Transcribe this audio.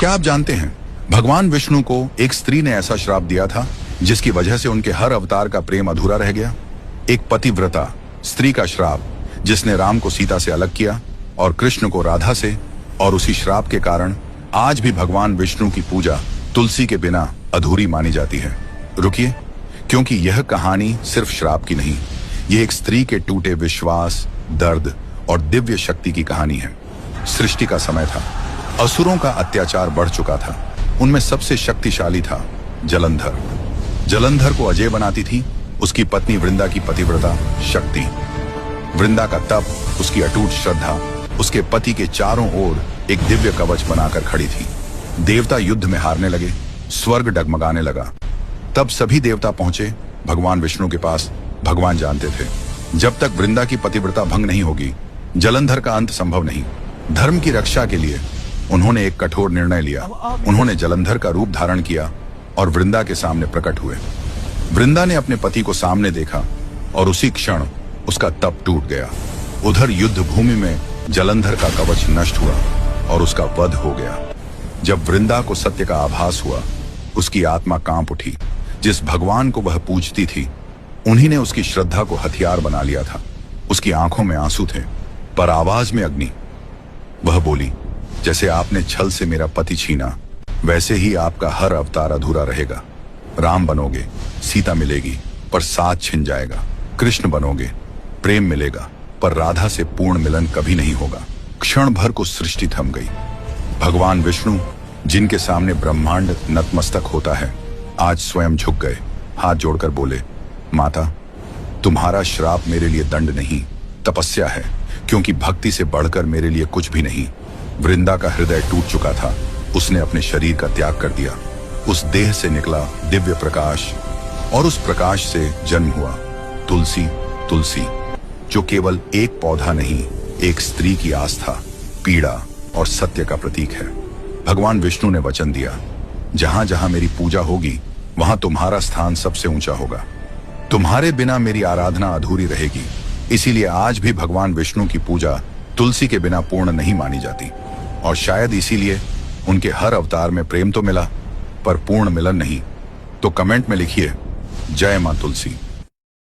क्या आप जानते हैं, भगवान विष्णु को एक स्त्री ने ऐसा श्राप दिया था जिसकी वजह से उनके हर अवतार का प्रेम अधूरा रह गया। एक पतिव्रता स्त्री का श्राप जिसने राम को सीता से अलग किया और कृष्ण को राधा से, और उसी श्राप के कारण आज भी भगवान विष्णु की पूजा तुलसी के बिना अधूरी मानी जाती है। रुकिए, क्योंकि यह कहानी सिर्फ श्राप की नहीं, यह एक स्त्री के टूटे विश्वास, दर्द और दिव्य शक्ति की कहानी है। सृष्टि का समय था, असुरों का अत्याचार बढ़ चुका था। उनमें सबसे शक्तिशाली था जलंधर। जलंधर को अजय बनाती थी उसकी पत्नी वृंदा की पतिव्रता शक्ति। वृंदा का तप, उसकी अटूट श्रद्धा उसके पति के चारों ओर एक दिव्य कवच बनाकर खड़ी थी। देवता युद्ध में हारने लगे, स्वर्ग डगमगाने लगा। तब सभी देवता पहुंचे भगवान विष्णु के पास। भगवान जानते थे, जब तक वृंदा की पतिव्रता भंग नहीं होगी, जलंधर का अंत संभव नहीं। धर्म की रक्षा के लिए उन्होंने एक कठोर निर्णय लिया। उन्होंने जलंधर का रूप धारण किया और वृंदा के सामने प्रकट हुए। वृंदा ने अपने पति को सामने देखा और उसी क्षण उसका तप टूट गया। उधर युद्ध भूमि में जलंधर का कवच नष्ट हुआ और उसका वध हो गया। जब वृंदा को सत्य का आभास हुआ, उसकी आत्मा कांप उठी। जिस भगवान को वह पूजती थी, उन्हीं ने उसकी श्रद्धा को हथियार बना लिया था। उसकी आंखों में आंसू थे, पर आवाज में अग्नि। वह बोली, जैसे आपने छल से मेरा पति छीना, वैसे ही आपका हर अवतार अधूरा रहेगा। राम बनोगे, सीता मिलेगी, पर साथ छिन जाएगा। कृष्ण बनोगे, प्रेम मिलेगा, पर राधा से पूर्ण मिलन कभी नहीं होगा। क्षण भर को सृष्टि थम गई। भगवान विष्णु, जिनके सामने ब्रह्मांड नतमस्तक होता है, आज स्वयं झुक गए। हाथ जोड़कर बोले, माता, तुम्हारा श्राप मेरे लिए दंड नहीं, तपस्या है, क्योंकि भक्ति से बढ़कर मेरे लिए कुछ भी नहीं। वृंदा का हृदय टूट चुका था। उसने अपने शरीर का त्याग कर दिया। उस देह से निकला दिव्य प्रकाश, और उस प्रकाश से जन्म हुआ तुलसी। तुलसी जो केवल एक पौधा नहीं, एक स्त्री की आस्था, पीड़ा और सत्य का प्रतीक है। भगवान विष्णु ने वचन दिया, जहां जहां मेरी पूजा होगी, वहां तुम्हारा स्थान सबसे ऊंचा होगा। तुम्हारे बिना मेरी आराधना अधूरी रहेगी। इसीलिए आज भी भगवान विष्णु की पूजा तुलसी के बिना पूर्ण नहीं मानी जाती। और शायद इसीलिए उनके हर अवतार में प्रेम तो मिला, पर पूर्ण मिलन नहीं। तो कमेंट में लिखिए, जय मां तुलसी।